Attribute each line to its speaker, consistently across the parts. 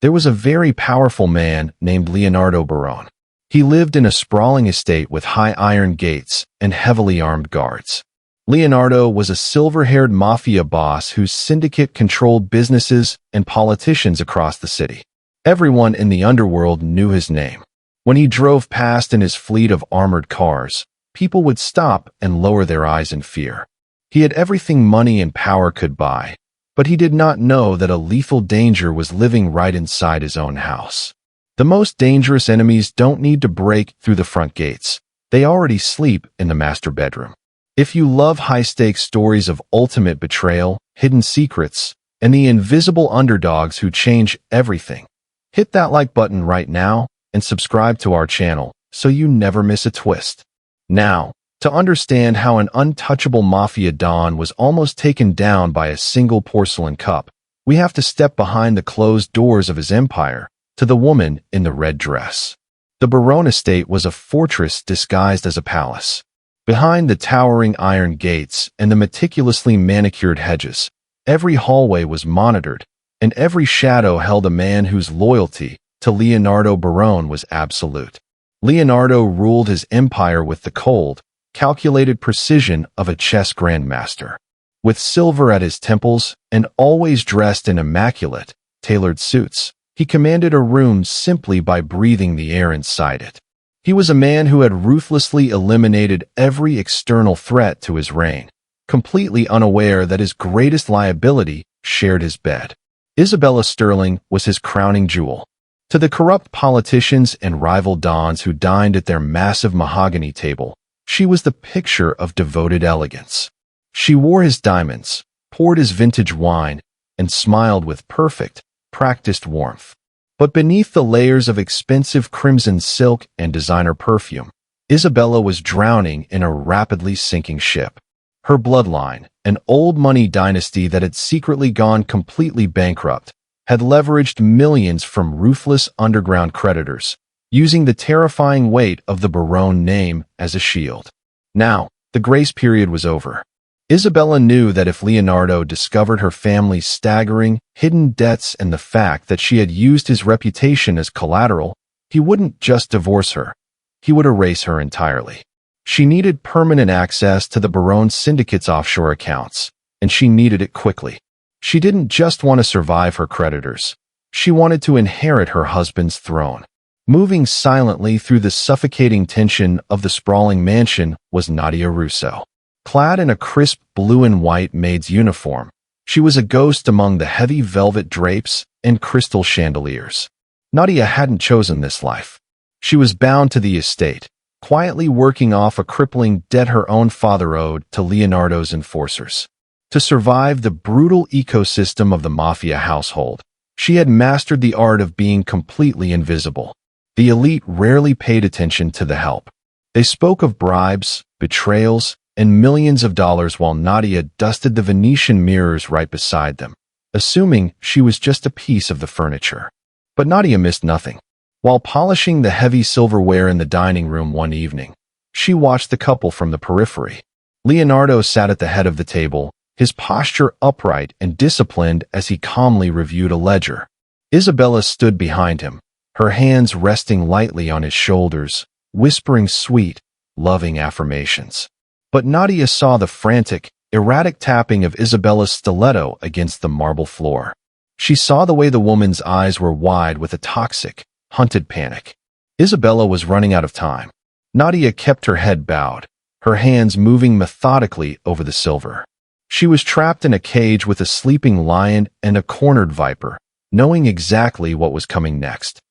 Speaker 1: There was a very powerful man named Leonardo Barone. He lived in a sprawling estate with high iron gates and heavily armed guards. Leonardo was a silver-haired mafia boss whose syndicate controlled businesses and politicians across the city. Everyone in the underworld knew his name. When he drove past in his fleet of armored cars, people would stop and lower their eyes in fear. He had everything money and power could buy, but he did not know that a lethal danger was living right inside his own house. The most dangerous enemies don't need to break through the front gates. They already sleep in the master bedroom. If you love high-stakes stories of ultimate betrayal, hidden secrets, and the invisible underdogs who change everything, hit that like button right now and subscribe to our channel so you never miss a twist. Now, to understand how an untouchable mafia don was almost taken down by a single porcelain cup, we have to step behind the closed doors of his empire to the woman in the red dress. The Barone estate was a fortress disguised as a palace. Behind the towering iron gates and the meticulously manicured hedges, every hallway was monitored, and every shadow held a man whose loyalty to Leonardo Barone was absolute. Leonardo ruled his empire with the cold, calculated precision of a chess grandmaster. With silver at his temples and always dressed in immaculate, tailored suits, he commanded a room simply by breathing the air inside it. He was a man who had ruthlessly eliminated every external threat to his reign, completely unaware that his greatest liability shared his bed. Isabella Sterling was his crowning jewel. To the corrupt politicians and rival dons who dined at their massive mahogany table, she was the picture of devoted elegance. She wore his diamonds, poured his vintage wine, and smiled with perfect, practiced warmth. But beneath the layers of expensive crimson silk and designer perfume, Isabella was drowning in a rapidly sinking ship. Her bloodline, an old money dynasty that had secretly gone completely bankrupt, had leveraged millions from ruthless underground creditors, using the terrifying weight of the Barone name as a shield. Now, the grace period was over. Isabella knew that if Leonardo discovered her family's staggering, hidden debts and the fact that she had used his reputation as collateral, he wouldn't just divorce her. He would erase her entirely. She needed permanent access to the Barone syndicate's offshore accounts, and she needed it quickly. She didn't just want to survive her creditors. She wanted to inherit her husband's throne. Moving silently through the suffocating tension of the sprawling mansion was Nadia Russo. Clad in a crisp blue and white maid's uniform, she was a ghost among the heavy velvet drapes and crystal chandeliers. Nadia hadn't chosen this life. She was bound to the estate, quietly working off a crippling debt her own father owed to Leonardo's enforcers. To survive the brutal ecosystem of the Mafia household, she had mastered the art of being completely invisible. The elite rarely paid attention to the help. They spoke of bribes, betrayals, and millions of dollars while Nadia dusted the Venetian mirrors right beside them, assuming she was just a piece of the furniture. But Nadia missed nothing. While polishing the heavy silverware in the dining room one evening, she watched the couple from the periphery. Leonardo sat at the head of the table, his posture upright and disciplined as he calmly reviewed a ledger. Isabella stood behind him, her hands resting lightly on his shoulders, whispering sweet, loving affirmations. But Nadia saw the frantic, erratic tapping of Isabella's stiletto against the marble floor. She saw the way the woman's eyes were wide with a toxic, hunted panic. Isabella was running out of time. Nadia kept her head bowed, her hands moving methodically over the silver. She was trapped in a cage with a sleeping lion and a cornered viper, knowing exactly what was coming next.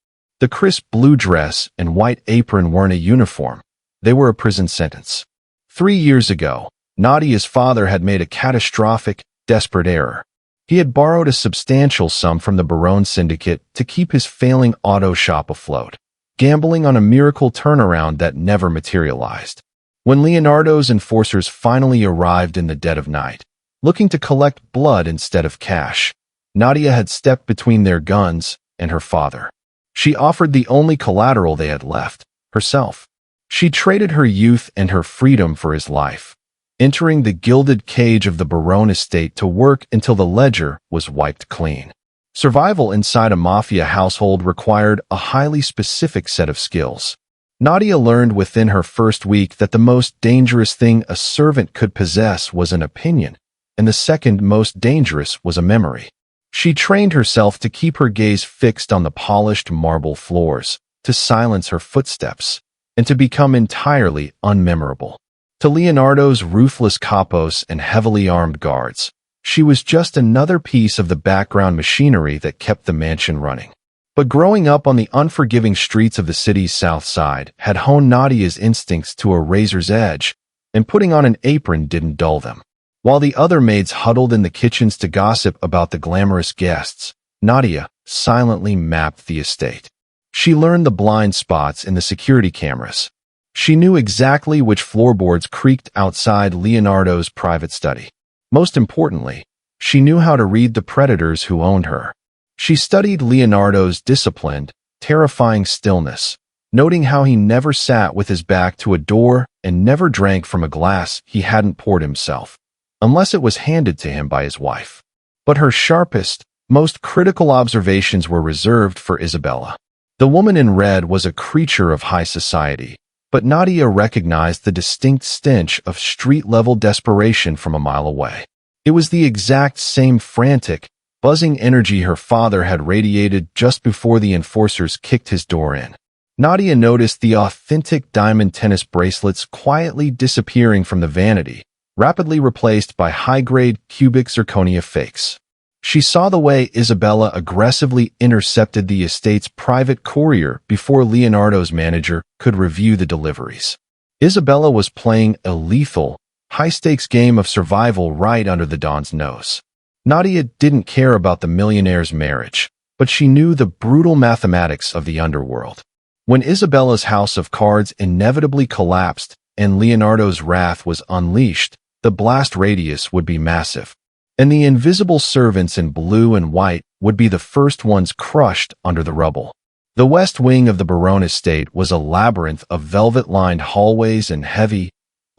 Speaker 1: The crisp blue dress and white apron weren't a uniform. They were a prison sentence. 3 years ago, Nadia's father had made a catastrophic, desperate error. He had borrowed a substantial sum from the Barone syndicate to keep his failing auto shop afloat, gambling on a miracle turnaround that never materialized. When Leonardo's enforcers finally arrived in the dead of night, looking to collect blood instead of cash, Nadia had stepped between their guns and her father. She offered the only collateral they had left, herself. She traded her youth and her freedom for his life, entering the gilded cage of the Barone estate to work until the ledger was wiped clean. Survival inside a mafia household required a highly specific set of skills. Nadia learned within her first week that the most dangerous thing a servant could possess was an opinion, and the second most dangerous was a memory. She trained herself to keep her gaze fixed on the polished marble floors, to silence her footsteps, and to become entirely unmemorable. To Leonardo's ruthless capos and heavily armed guards, she was just another piece of the background machinery that kept the mansion running. But growing up on the unforgiving streets of the city's south side had honed Nadia's instincts to a razor's edge, and putting on an apron didn't dull them. While the other maids huddled in the kitchens to gossip about the glamorous guests, Nadia silently mapped the estate. She learned the blind spots in the security cameras. She knew exactly which floorboards creaked outside Leonardo's private study. Most importantly, she knew how to read the predators who owned her. She studied Leonardo's disciplined, terrifying stillness, noting how he never sat with his back to a door and never drank from a glass he hadn't poured himself, unless it was handed to him by his wife. But her sharpest, most critical observations were reserved for Isabella. The woman in red was a creature of high society, but Nadia recognized the distinct stench of street-level desperation from a mile away. It was the exact same frantic, buzzing energy her father had radiated just before the enforcers kicked his door in. Nadia noticed the authentic diamond tennis bracelets quietly disappearing from the vanity, rapidly replaced by high-grade cubic zirconia fakes. She saw the way Isabella aggressively intercepted the estate's private courier before Leonardo's manager could review the deliveries. Isabella was playing a lethal, high-stakes game of survival right under the Don's nose. Nadia didn't care about the millionaire's marriage, but she knew the brutal mathematics of the underworld. When Isabella's house of cards inevitably collapsed and Leonardo's wrath was unleashed, the blast radius would be massive, and the invisible servants in blue and white would be the first ones crushed under the rubble. The west wing of the Baronne estate was a labyrinth of velvet-lined hallways and heavy,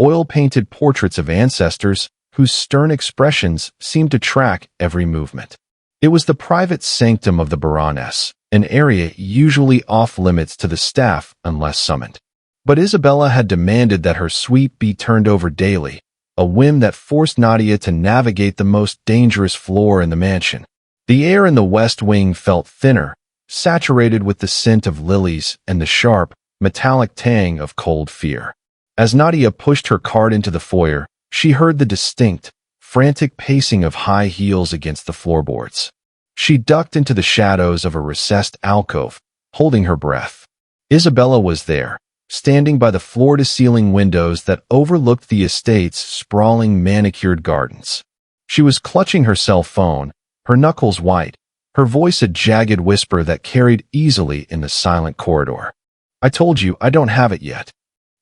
Speaker 1: oil-painted portraits of ancestors whose stern expressions seemed to track every movement. It was the private sanctum of the Baroness, an area usually off-limits to the staff unless summoned. But Isabella had demanded that her suite be turned over daily, a whim that forced Nadia to navigate the most dangerous floor in the mansion. The air in the west wing felt thinner, saturated with the scent of lilies and the sharp, metallic tang of cold fear. As Nadia pushed her cart into the foyer, she heard the distinct, frantic pacing of high heels against the floorboards. She ducked into the shadows of a recessed alcove, holding her breath. Isabella was there, standing by the floor-to-ceiling windows that overlooked the estate's sprawling manicured gardens. She was clutching her cell phone, her knuckles white, her voice a jagged whisper that carried easily in the silent corridor. "I told you I don't have it yet,"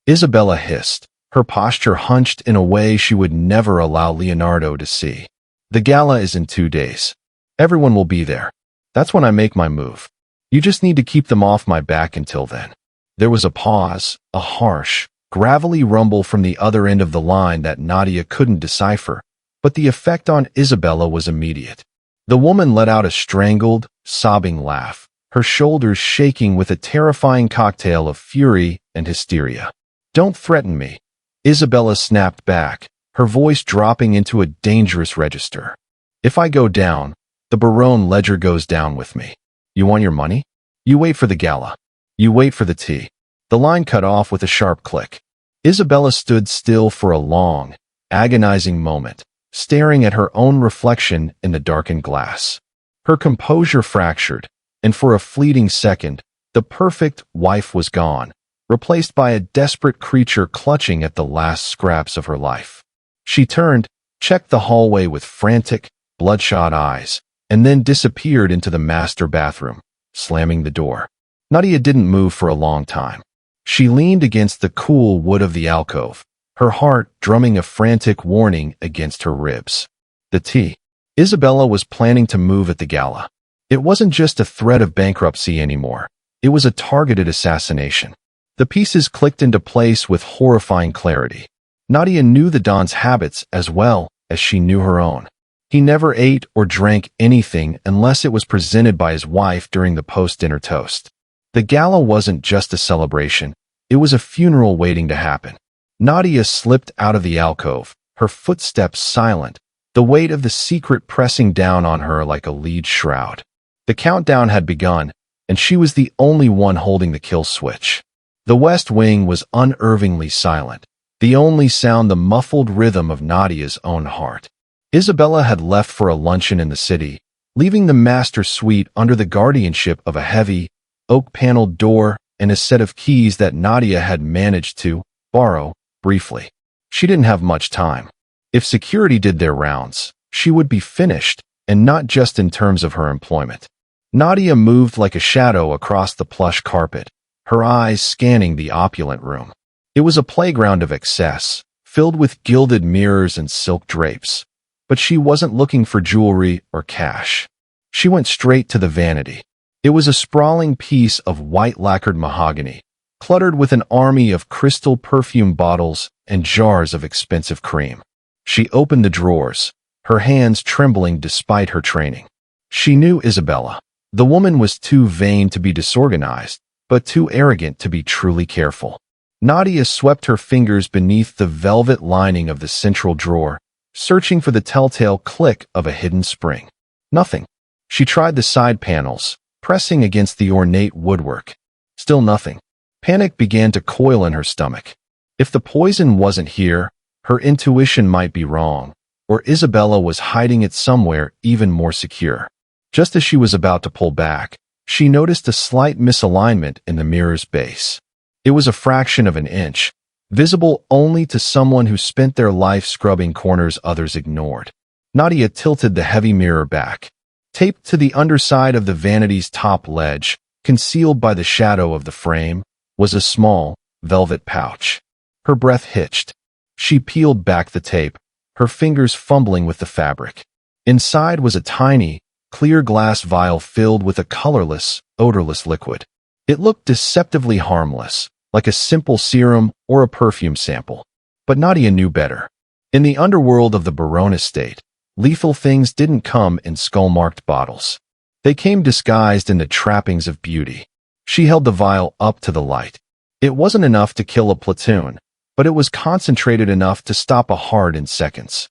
Speaker 1: Isabella hissed, her posture hunched in a way she would never allow Leonardo to see. "The gala is in 2 days. Everyone will be there. That's when I make my move. You just need to keep them off my back until then." There was a pause, a harsh, gravelly rumble from the other end of the line that Nadia couldn't decipher, but the effect on Isabella was immediate. The woman let out a strangled, sobbing laugh, her shoulders shaking with a terrifying cocktail of fury and hysteria. "Don't threaten me," Isabella snapped back, her voice dropping into a dangerous register. "If I go down, the Baronne ledger goes down with me. You want your money? You wait for the gala. You wait for the tea." The line cut off with a sharp click. Isabella stood still for a long, agonizing moment, staring at her own reflection in the darkened glass. Her composure fractured, and for a fleeting second, the perfect wife was gone, replaced by a desperate creature clutching at the last scraps of her life. She turned, checked the hallway with frantic, bloodshot eyes, and then disappeared into the master bathroom, slamming the door. Nadia didn't move for a long time. She leaned against the cool wood of the alcove, her heart drumming a frantic warning against her ribs. The tea. Isabella was planning to move at the gala. It wasn't just a threat of bankruptcy anymore. It was a targeted assassination. The pieces clicked into place with horrifying clarity. Nadia knew the Don's habits as well as she knew her own. He never ate or drank anything unless it was presented by his wife during the post-dinner toast. The gala wasn't just a celebration, it was a funeral waiting to happen. Nadia slipped out of the alcove, her footsteps silent, the weight of the secret pressing down on her like a lead shroud. The countdown had begun, and she was the only one holding the kill switch. The West Wing was unnervingly silent, the only sound the muffled rhythm of Nadia's own heart. Isabella had left for a luncheon in the city, leaving the master suite under the guardianship of a heavy, oak-paneled door and a set of keys that Nadia had managed to borrow briefly. She didn't have much time. If security did their rounds, she would be finished, and not just in terms of her employment. Nadia moved like a shadow across the plush carpet, her eyes scanning the opulent room. It was a playground of excess, filled with gilded mirrors and silk drapes. But she wasn't looking for jewelry or cash. She went straight to the vanity. It was a sprawling piece of white lacquered mahogany, cluttered with an army of crystal perfume bottles and jars of expensive cream. She opened the drawers, her hands trembling despite her training. She knew Isabella. The woman was too vain to be disorganized, but too arrogant to be truly careful. Nadia swept her fingers beneath the velvet lining of the central drawer, searching for the telltale click of a hidden spring. Nothing. She tried the side panels, pressing against the ornate woodwork. Still nothing. Panic began to coil in her stomach. If the poison wasn't here, her intuition might be wrong, or Isabella was hiding it somewhere even more secure. Just as she was about to pull back, she noticed a slight misalignment in the mirror's base. It was a fraction of an inch, visible only to someone who spent their life scrubbing corners others ignored. Nadia tilted the heavy mirror back. Taped to the underside of the vanity's top ledge, concealed by the shadow of the frame, was a small, velvet pouch. Her breath hitched. She peeled back the tape, her fingers fumbling with the fabric. Inside was a tiny, clear glass vial filled with a colorless, odorless liquid. It looked deceptively harmless, like a simple serum or a perfume sample. But Nadia knew better. In the underworld of the Baron estate, lethal things didn't come in skull-marked bottles. They came disguised in the trappings of beauty. She held the vial up to the light. It wasn't enough to kill a platoon, but it was concentrated enough to stop a heart in seconds.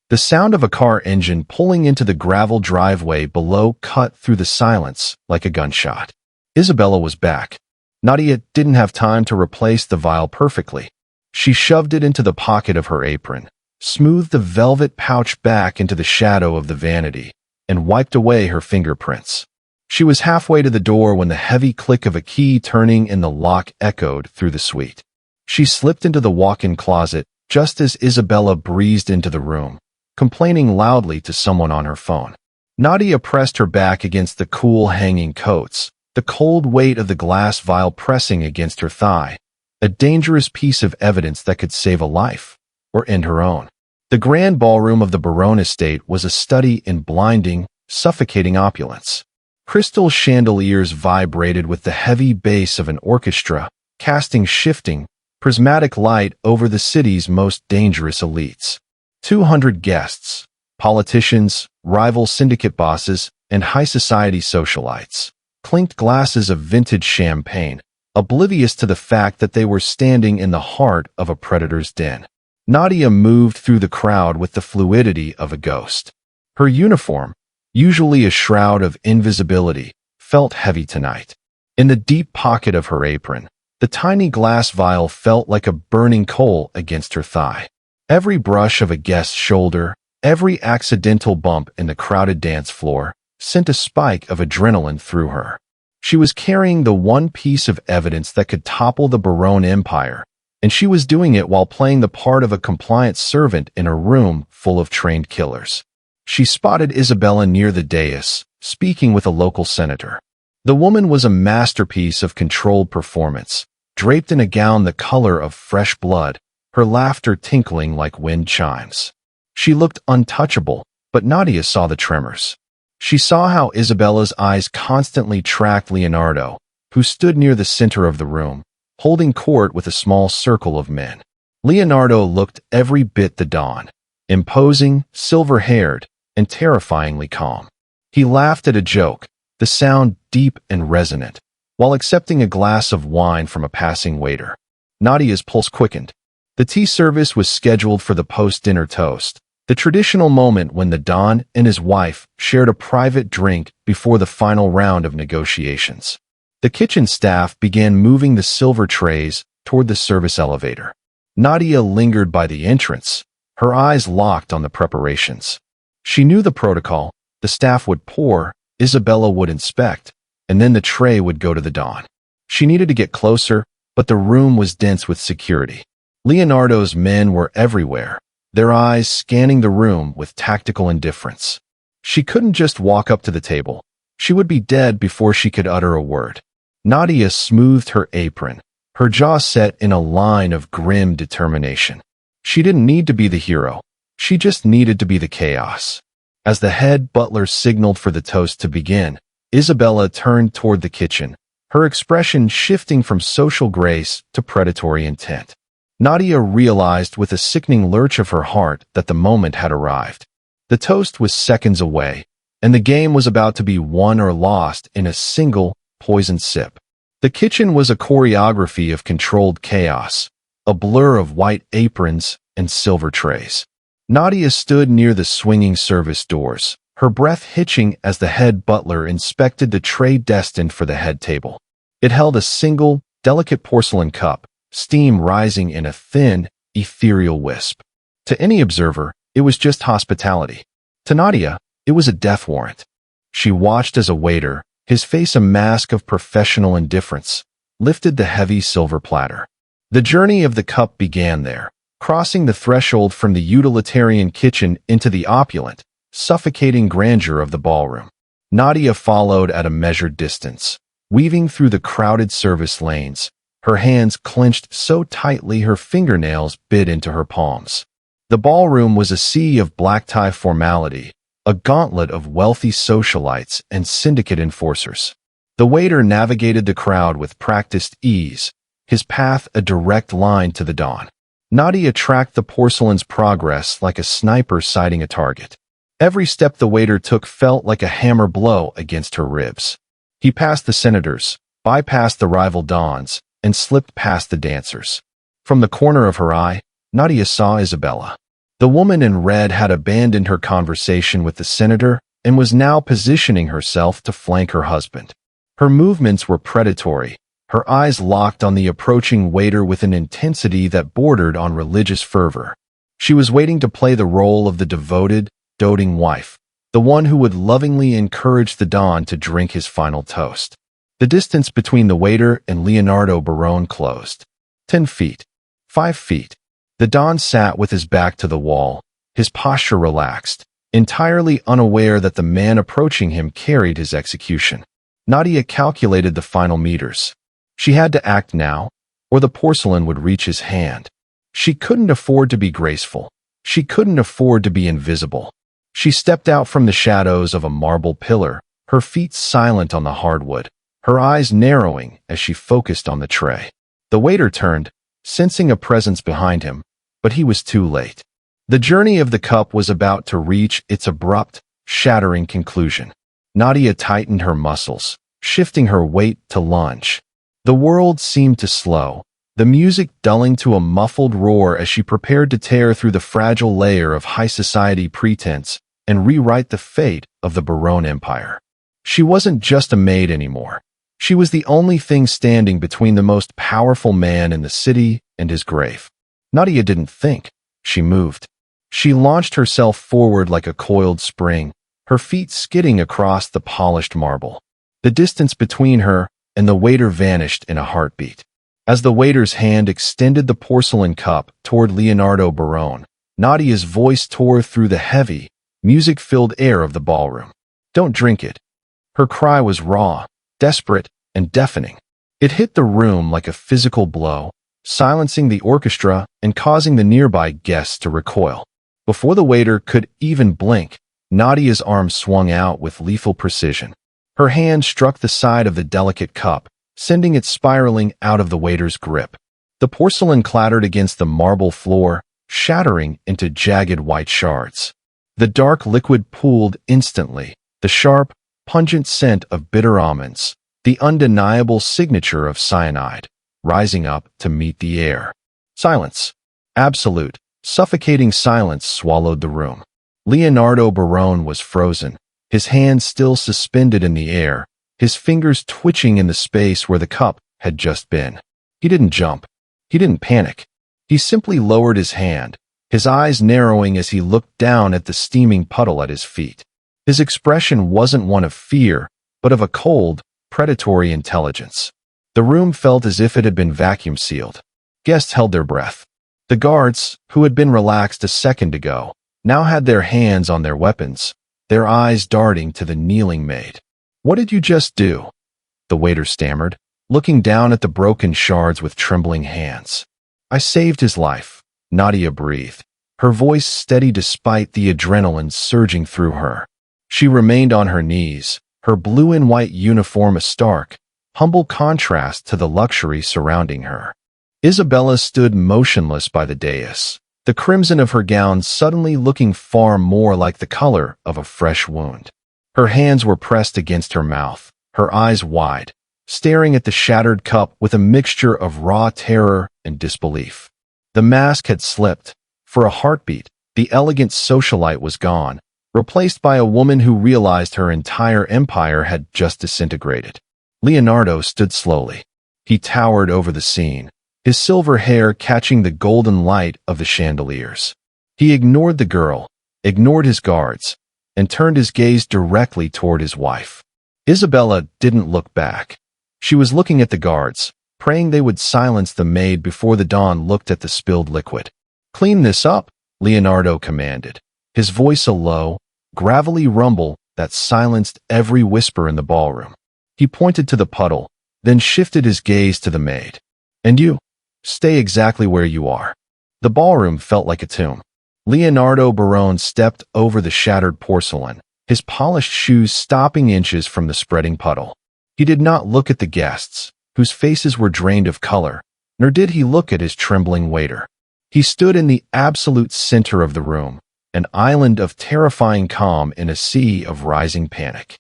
Speaker 1: The sound of a car engine pulling into the gravel driveway below cut through the silence like a gunshot. Isabella was back. Nadia didn't have time to replace the vial perfectly. She shoved it into the pocket of her apron, smoothed the velvet pouch back into the shadow of the vanity, and wiped away her fingerprints. She was halfway to the door when the heavy click of a key turning in the lock echoed through the suite. She slipped into the walk-in closet just as Isabella breezed into the room, complaining loudly to someone on her phone. Nadia pressed her back against the cool hanging coats, the cold weight of the glass vial pressing against her thigh, a dangerous piece of evidence that could save a life, or end her own. The grand ballroom of the Baron estate was a study in blinding, suffocating opulence. Crystal chandeliers vibrated with the heavy bass of an orchestra, casting shifting, prismatic light over the city's most dangerous elites. 200 guests, politicians, rival syndicate bosses, and high society socialites, clinked glasses of vintage champagne, oblivious to the fact that they were standing in the heart of a predator's den. Nadia moved through the crowd with the fluidity of a ghost. Her uniform, usually a shroud of invisibility, felt heavy tonight. In the deep pocket of her apron, the tiny glass vial felt like a burning coal against her thigh. Every brush of a guest's shoulder, every accidental bump in the crowded dance floor, sent a spike of adrenaline through her. She was carrying the one piece of evidence that could topple the Baron Empire, and she was doing it while playing the part of a compliant servant in a room full of trained killers. She spotted Isabella near the dais, speaking with a local senator. The woman was a masterpiece of controlled performance, draped in a gown the color of fresh blood, her laughter tinkling like wind chimes. She looked untouchable, but Nadia saw the tremors. She saw how Isabella's eyes constantly tracked Leonardo, who stood near the center of the room, holding court with a small circle of men. Leonardo looked every bit the Don, imposing, silver-haired, and terrifyingly calm. He laughed at a joke, the sound deep and resonant, while accepting a glass of wine from a passing waiter. Nadia's pulse quickened. The tea service was scheduled for the post-dinner toast, the traditional moment when the Don and his wife shared a private drink before the final round of negotiations. The kitchen staff began moving the silver trays toward the service elevator. Nadia lingered by the entrance, her eyes locked on the preparations. She knew the protocol. The staff would pour, Isabella would inspect, and then the tray would go to the Don. She needed to get closer, but the room was dense with security. Leonardo's men were everywhere, their eyes scanning the room with tactical indifference. She couldn't just walk up to the table. She would be dead before she could utter a word. Nadia smoothed her apron, her jaw set in a line of grim determination. She didn't need to be the hero. She just needed to be the chaos. As the head butler signaled for the toast to begin, Isabella turned toward the kitchen, her expression shifting from social grace to predatory intent. Nadia realized with a sickening lurch of her heart that the moment had arrived. The toast was seconds away, and the game was about to be won or lost in a single, poisoned sip. The kitchen was a choreography of controlled chaos, a blur of white aprons and silver trays. Nadia stood near the swinging service doors, her breath hitching as the head butler inspected the tray destined for the head table. It held a single, delicate porcelain cup, steam rising in a thin, ethereal wisp. To any observer, it was just hospitality. To Nadia, it was a death warrant. She watched as a waiter, his face a mask of professional indifference, lifted the heavy silver platter. The journey of the cup began there, crossing the threshold from the utilitarian kitchen into the opulent, suffocating grandeur of the ballroom. Nadia followed at a measured distance, weaving through the crowded service lanes, her hands clenched so tightly her fingernails bit into her palms. The ballroom was a sea of black-tie formality, a gauntlet of wealthy socialites and syndicate enforcers. The waiter navigated the crowd with practiced ease, his path a direct line to the Don. Nadia tracked the porcelain's progress like a sniper sighting a target. Every step the waiter took felt like a hammer blow against her ribs. He passed the senators, bypassed the rival Dons, and slipped past the dancers. From the corner of her eye, Nadia saw Isabella. The woman in red had abandoned her conversation with the senator and was now positioning herself to flank her husband. Her movements were predatory, her eyes locked on the approaching waiter with an intensity that bordered on religious fervor. She was waiting to play the role of the devoted, doting wife, the one who would lovingly encourage the Don to drink his final toast. The distance between the waiter and Leonardo Barone closed. 10 feet. 5 feet. The Don sat with his back to the wall, his posture relaxed, entirely unaware that the man approaching him carried his execution. Nadia calculated the final meters. She had to act now, or the porcelain would reach his hand. She couldn't afford to be graceful. She couldn't afford to be invisible. She stepped out from the shadows of a marble pillar, her feet silent on the hardwood, her eyes narrowing as she focused on the tray. The waiter turned, sensing a presence behind him, but he was too late. The journey of the cup was about to reach its abrupt, shattering conclusion. Nadia tightened her muscles, shifting her weight to lunge. The world seemed to slow, the music dulling to a muffled roar as she prepared to tear through the fragile layer of high society pretense and rewrite the fate of the Barone Empire. She wasn't just a maid anymore. She was the only thing standing between the most powerful man in the city and his grave. Nadia didn't think. She moved. She launched herself forward like a coiled spring, her feet skidding across the polished marble. The distance between her and the waiter vanished in a heartbeat. As the waiter's hand extended the porcelain cup toward Leonardo Barone, Nadia's voice tore through the heavy, music-filled air of the ballroom. "Don't drink it." Her cry was raw, desperate, and deafening. It hit the room like a physical blow, silencing the orchestra and causing the nearby guests to recoil. Before the waiter could even blink, Nadia's arm swung out with lethal precision. Her hand struck the side of the delicate cup, sending it spiraling out of the waiter's grip. The porcelain clattered against the marble floor, shattering into jagged white shards. The dark liquid pooled instantly, the sharp, pungent scent of bitter almonds, the undeniable signature of cyanide, rising up to meet the air. Silence. Absolute, suffocating silence swallowed the room. Leonardo Barone was frozen, his hands still suspended in the air, his fingers twitching in the space where the cup had just been. He didn't jump. He didn't panic. He simply lowered his hand, his eyes narrowing as he looked down at the steaming puddle at his feet. His expression wasn't one of fear, but of a cold, predatory intelligence. The room felt as if it had been vacuum sealed. Guests held their breath. The guards, who had been relaxed a second ago, now had their hands on their weapons, their eyes darting to the kneeling maid. "What did you just do?" the waiter stammered, looking down at the broken shards with trembling hands. "I saved his life," Nadia breathed, her voice steady despite the adrenaline surging through her. She remained on her knees, her blue and white uniform a stark, humble contrast to the luxury surrounding her. Isabella stood motionless by the dais, the crimson of her gown suddenly looking far more like the color of a fresh wound. Her hands were pressed against her mouth, her eyes wide, staring at the shattered cup with a mixture of raw terror and disbelief. The mask had slipped. For a heartbeat, the elegant socialite was gone, replaced by a woman who realized her entire empire had just disintegrated. Leonardo stood slowly. He towered over the scene, his silver hair catching the golden light of the chandeliers. He ignored the girl, ignored his guards, and turned his gaze directly toward his wife. Isabella didn't look back. She was looking at the guards, praying they would silence the maid before the Don looked at the spilled liquid. "Clean this up," Leonardo commanded, his voice a low, gravelly rumble that silenced every whisper in the ballroom. He pointed to the puddle, then shifted his gaze to the maid. "And you, stay exactly where you are." The ballroom felt like a tomb. Leonardo Barone stepped over the shattered porcelain, his polished shoes stopping inches from the spreading puddle. He did not look at the guests, whose faces were drained of color, nor did he look at his trembling waiter. He stood in the absolute center of the room, an island of terrifying calm in a sea of rising panic.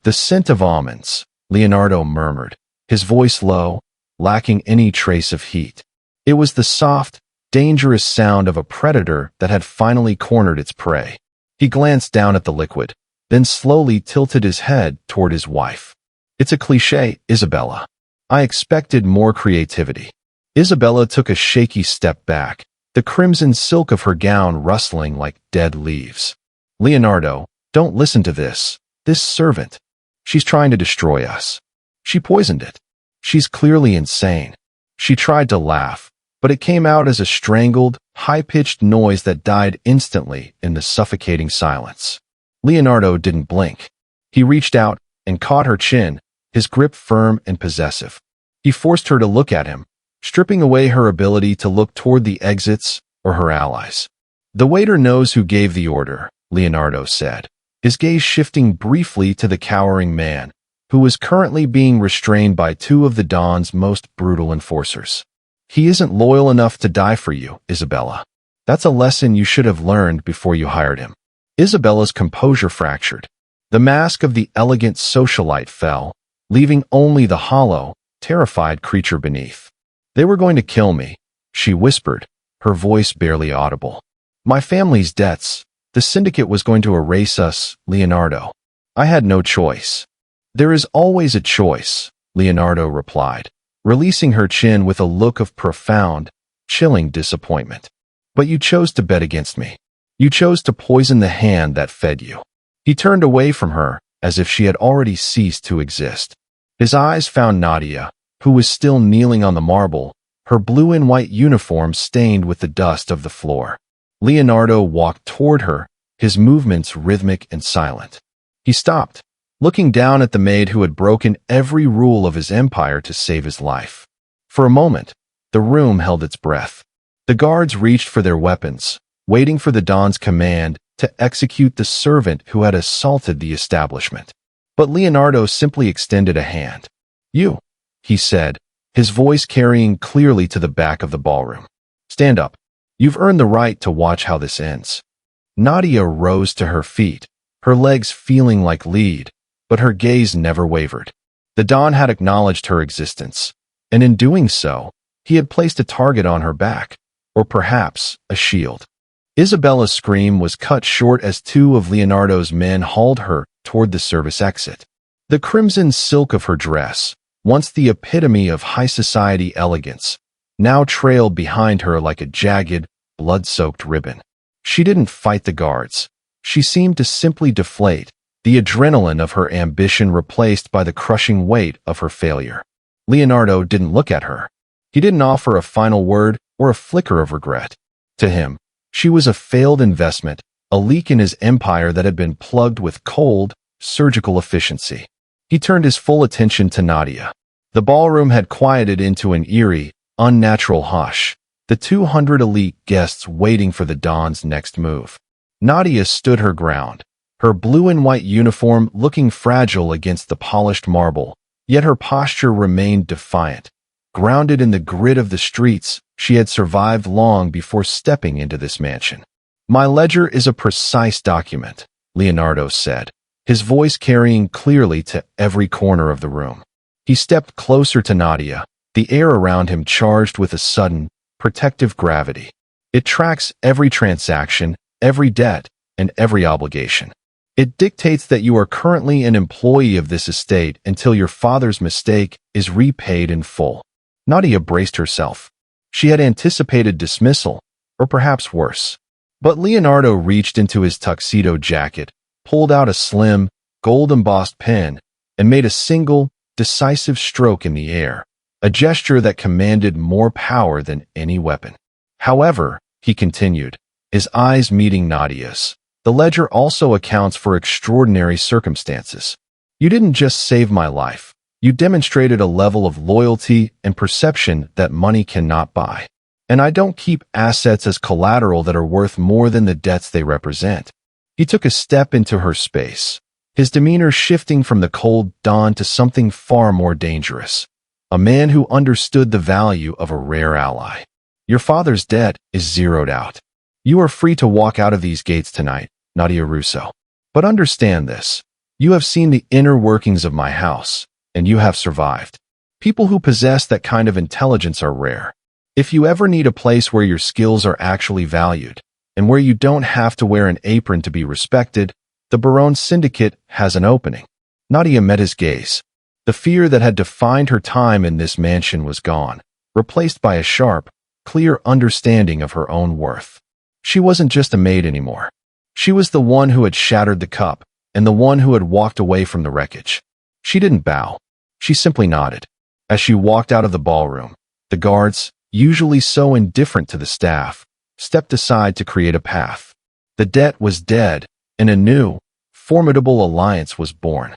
Speaker 1: "The scent of almonds," Leonardo murmured, his voice low, lacking any trace of heat. It was the soft, dangerous sound of a predator that had finally cornered its prey. He glanced down at the liquid, then slowly tilted his head toward his wife. "It's a cliché, Isabella. I expected more creativity." Isabella took a shaky step back, the crimson silk of her gown rustling like dead leaves. "Leonardo, don't listen to this servant. She's trying to destroy us. She poisoned it. She's clearly insane." She tried to laugh, but it came out as a strangled, high-pitched noise that died instantly in the suffocating silence. Leonardo didn't blink. He reached out and caught her chin, his grip firm and possessive. He forced her to look at him, stripping away her ability to look toward the exits or her allies. "The waiter knows who gave the order," Leonardo said, his gaze shifting briefly to the cowering man, who was currently being restrained by two of the Don's most brutal enforcers. "He isn't loyal enough to die for you, Isabella. That's a lesson you should have learned before you hired him." Isabella's composure fractured. The mask of the elegant socialite fell, leaving only the hollow, terrified creature beneath. "They were going to kill me," she whispered, her voice barely audible. "My family's debts. The syndicate was going to erase us, Leonardo. I had no choice." "There is always a choice," Leonardo replied, releasing her chin with a look of profound, chilling disappointment. "But you chose to bet against me. You chose to poison the hand that fed you." He turned away from her, as if she had already ceased to exist. His eyes found Nadia, who was still kneeling on the marble, her blue and white uniform stained with the dust of the floor. Leonardo walked toward her, his movements rhythmic and silent. He stopped, looking down at the maid who had broken every rule of his empire to save his life. For a moment, the room held its breath. The guards reached for their weapons, waiting for the Don's command to execute the servant who had assaulted the establishment. But Leonardo simply extended a hand. "You," he said, his voice carrying clearly to the back of the ballroom. "Stand up. You've earned the right to watch how this ends." Nadia rose to her feet, her legs feeling like lead, but her gaze never wavered. The Don had acknowledged her existence, and in doing so, he had placed a target on her back, or perhaps a shield. Isabella's scream was cut short as two of Leonardo's men hauled her toward the service exit. The crimson silk of her dress, once the epitome of high society elegance, now trailed behind her like a jagged, blood-soaked ribbon. She didn't fight the guards. She seemed to simply deflate, the adrenaline of her ambition replaced by the crushing weight of her failure. Leonardo didn't look at her. He didn't offer a final word or a flicker of regret. To him, she was a failed investment, a leak in his empire that had been plugged with cold, surgical efficiency. He turned his full attention to Nadia. The ballroom had quieted into an eerie, unnatural hush, the 200 elite guests waiting for the Don's next move. Nadia stood her ground, her blue and white uniform looking fragile against the polished marble, yet her posture remained defiant. Grounded in the grit of the streets, she had survived long before stepping into this mansion. "My ledger is a precise document," Leonardo said, his voice carrying clearly to every corner of the room. He stepped closer to Nadia, the air around him charged with a sudden, protective gravity. "It tracks every transaction, every debt, and every obligation. It dictates that you are currently an employee of this estate until your father's mistake is repaid in full." Nadia braced herself. She had anticipated dismissal, or perhaps worse. But Leonardo reached into his tuxedo jacket, pulled out a slim, gold-embossed pen, and made a single, decisive stroke in the air, a gesture that commanded more power than any weapon. "However," he continued, his eyes meeting Nadia's, "the ledger also accounts for extraordinary circumstances. You didn't just save my life. You demonstrated a level of loyalty and perception that money cannot buy. And I don't keep assets as collateral that are worth more than the debts they represent." He took a step into her space, his demeanor shifting from the cold Don to something far more dangerous. A man who understood the value of a rare ally. "Your father's debt is zeroed out. You are free to walk out of these gates tonight, Nadia Russo. But understand this. You have seen the inner workings of my house, and you have survived. People who possess that kind of intelligence are rare. If you ever need a place where your skills are actually valued, and where you don't have to wear an apron to be respected, the Baron Syndicate has an opening." Nadia met his gaze. The fear that had defined her time in this mansion was gone, replaced by a sharp, clear understanding of her own worth. She wasn't just a maid anymore. She was the one who had shattered the cup, and the one who had walked away from the wreckage. She didn't bow. She simply nodded. As she walked out of the ballroom, the guards, usually so indifferent to the staff, stepped aside to create a path. The debt was dead, and a new, formidable alliance was born.